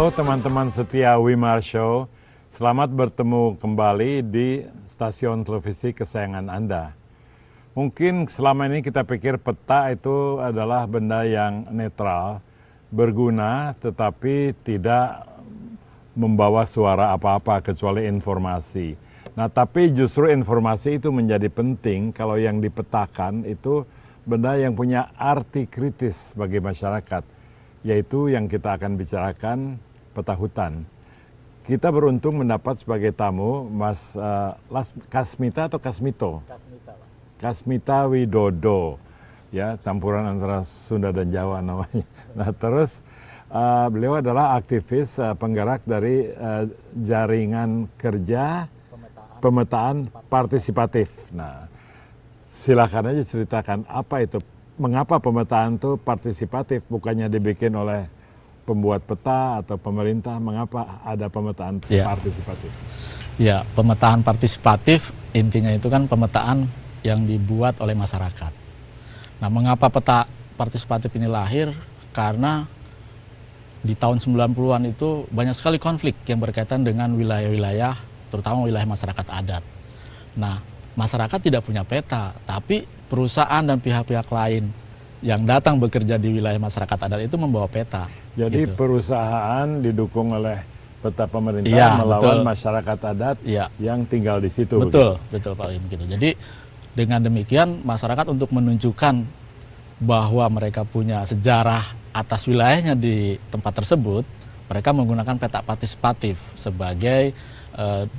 Halo teman-teman setia Wimar Show, selamat bertemu kembali di stasiun televisi kesayangan Anda. Mungkin selama ini kita pikir peta itu adalah benda yang netral, berguna tetapi tidak membawa suara apa-apa kecuali informasi. Nah, tapi justru informasi itu menjadi penting kalau yang dipetakan itu benda yang punya arti kritis bagi masyarakat, yaitu yang kita akan bicarakan peta hutan. Kita beruntung mendapat sebagai tamu Mas Kasmita atau Kasmito? Kasmita, Pak. Kasmita Widodo, ya campuran antara Sunda dan Jawa namanya. Nah terus beliau adalah aktivis penggerak dari jaringan kerja pemetaan partisipatif. Nah silakan aja ceritakan apa itu. Mengapa pemetaan itu partisipatif, bukannya dibikin oleh pembuat peta atau pemerintah, mengapa ada pemetaan partisipatif? Ya, pemetaan partisipatif intinya itu kan pemetaan yang dibuat oleh masyarakat. Nah, mengapa peta partisipatif ini lahir? Karena di tahun 90-an itu banyak sekali konflik yang berkaitan dengan wilayah-wilayah, terutama wilayah masyarakat adat. Nah, masyarakat tidak punya peta, tapi perusahaan dan pihak-pihak lain yang datang bekerja di wilayah masyarakat adat itu membawa peta. Jadi gitu. Perusahaan didukung oleh peta pemerintah melawan betul. Masyarakat adat yang tinggal di situ. Betul, begitu? Betul Pak Im. Gitu. Jadi dengan demikian masyarakat untuk menunjukkan bahwa mereka punya sejarah atas wilayahnya di tempat tersebut, mereka menggunakan peta partisipatif sebagai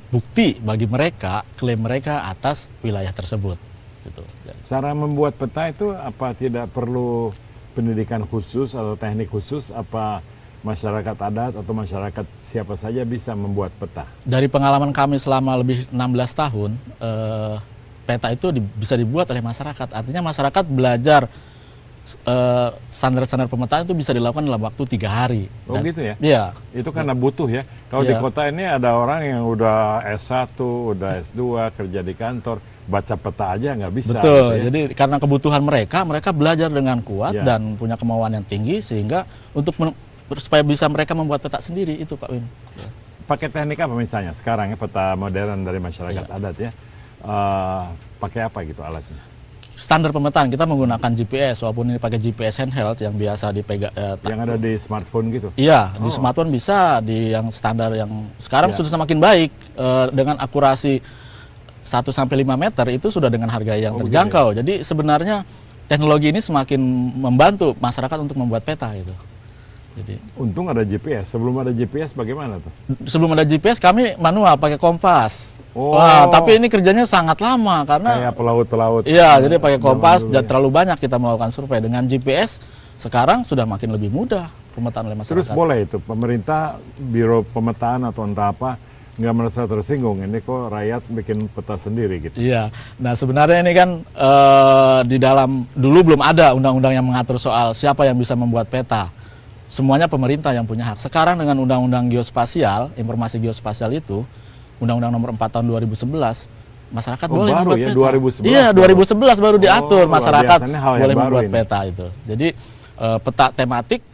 bukti bagi mereka, klaim mereka atas wilayah tersebut. Gitu. Cara membuat peta itu apa tidak perlu pendidikan khusus atau teknik khusus? Apa masyarakat adat atau masyarakat siapa saja bisa membuat peta? Dari pengalaman kami selama lebih 16 tahun, peta itu bisa dibuat oleh masyarakat. Artinya masyarakat belajar standar-standar pemetaan itu bisa dilakukan dalam waktu 3 hari. Oh gitu ya? Iya. Itu karena butuh ya. Kalau di kota ini ada orang yang udah S1, udah S2, kerja di kantor, baca peta aja nggak bisa. Betul, gitu ya? Jadi karena kebutuhan mereka belajar dengan kuat dan punya kemauan yang tinggi, sehingga supaya bisa mereka membuat peta sendiri, itu Pak Win. Pakai teknik apa misalnya? Sekarang ya peta modern dari masyarakat adat ya, pakai apa gitu alatnya? Standar pemetaan kita menggunakan GPS, walaupun ini pakai GPS handheld yang biasa dipegang. Yang ada di smartphone gitu? Iya, di smartphone bisa, di yang standar yang sekarang sudah semakin baik, dengan akurasi 1-5 meter itu sudah dengan harga yang terjangkau. Gitu ya? Jadi sebenarnya teknologi ini semakin membantu masyarakat untuk membuat peta gitu. Jadi untung ada GPS. Sebelum ada GPS bagaimana tuh? Sebelum ada GPS kami manual pakai kompas. Wah, tapi ini kerjanya sangat lama karena kayak pelaut-pelaut. Iya, jadi pakai kompas dan terlalu banyak kita melakukan survei. Dengan GPS sekarang sudah makin lebih mudah pemetaan oleh masyarakat. Terus boleh itu pemerintah, biro pemetaan atau entah apa nggak merasa tersinggung, ini kok rakyat bikin peta sendiri gitu? Iya, nah sebenarnya ini kan di dalam, dulu belum ada undang-undang yang mengatur soal siapa yang bisa membuat peta. Semuanya pemerintah yang punya hak. Sekarang dengan undang-undang geospasial, informasi geospasial itu, Undang-Undang Nomor 4 Tahun 2011, masyarakat boleh membuat ya, peta. 2011 iya, 2011 baru diatur masyarakat boleh membuat ini. Peta itu. Jadi peta tematik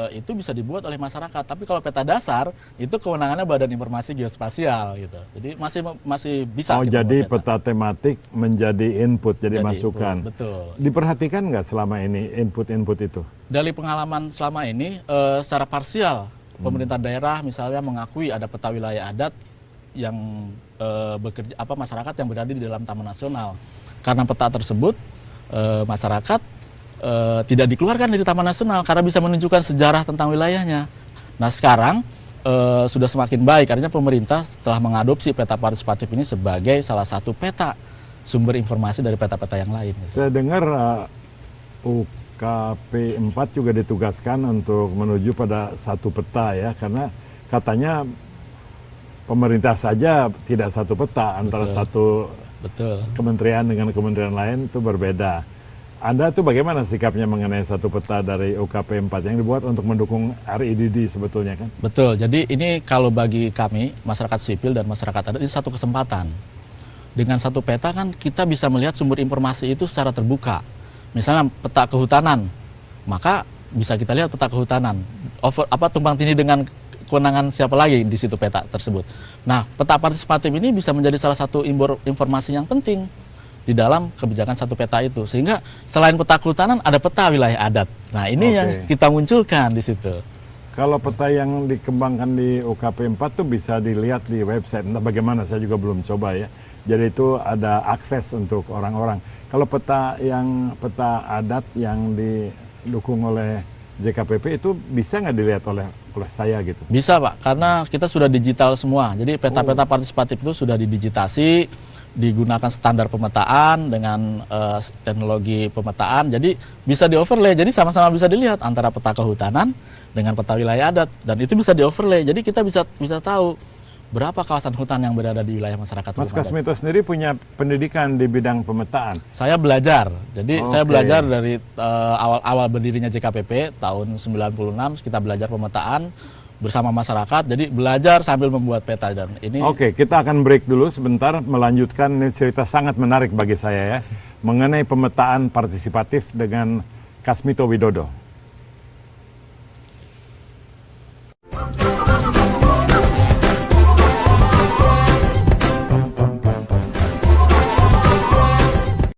itu bisa dibuat oleh masyarakat, tapi kalau peta dasar itu kewenangannya Badan Informasi Geospasial gitu. Jadi masih bisa. Oh, jadi peta tematik menjadi input, jadi masukan. Betul. Diperhatikan nggak selama ini input-input itu? Dari pengalaman selama ini secara parsial pemerintah daerah misalnya mengakui ada peta wilayah adat yang bekerja masyarakat yang berada di dalam Taman Nasional. Karena peta tersebut masyarakat tidak dikeluarkan dari Taman Nasional karena bisa menunjukkan sejarah tentang wilayahnya. Nah sekarang sudah semakin baik, artinya pemerintah telah mengadopsi peta partisipatif ini sebagai salah satu peta sumber informasi dari peta-peta yang lain. Saya dengar UKP 4 juga ditugaskan untuk menuju pada satu peta ya, karena katanya pemerintah saja tidak satu peta, antara satu kementerian dengan kementerian lain itu berbeda. Anda tuh bagaimana sikapnya mengenai satu peta dari UKP 4 yang dibuat untuk mendukung RIDD sebetulnya kan? Betul, jadi ini kalau bagi kami, masyarakat sipil dan masyarakat adat, ini satu kesempatan. Dengan satu peta kan kita bisa melihat sumber informasi itu secara terbuka. Misalnya peta kehutanan, maka bisa kita lihat peta kehutanan. Tumpang tindih dengan kewenangan siapa lagi di situ peta tersebut. Nah, peta partisipatif ini bisa menjadi salah satu informasi yang penting di dalam kebijakan satu peta itu. Sehingga selain peta kehutanan ada peta wilayah adat. Nah, ini yang kita munculkan di situ. Kalau peta yang dikembangkan di UKP 4 tuh bisa dilihat di website. Entah bagaimana, saya juga belum coba ya. Jadi itu ada akses untuk orang-orang. Kalau peta adat yang didukung oleh JKPP itu bisa nggak dilihat oleh saya gitu? Bisa Pak, karena kita sudah digital semua. Jadi peta-peta partisipatif itu sudah didigitasi, digunakan standar pemetaan dengan teknologi pemetaan. Jadi bisa di-overlay, jadi sama-sama bisa dilihat antara peta kehutanan dengan peta wilayah adat. Dan itu bisa di-overlay, jadi kita bisa tahu berapa kawasan hutan yang berada di wilayah masyarakat. Mas Kasmito sendiri punya pendidikan di bidang pemetaan? Saya belajar, jadi saya belajar dari awal berdirinya JKPP tahun 96, kita belajar pemetaan bersama masyarakat, jadi belajar sambil membuat peta. Dan ini Oke, kita akan break dulu sebentar, melanjutkan ini cerita sangat menarik bagi saya ya, mengenai pemetaan partisipatif dengan Kasmito Widodo.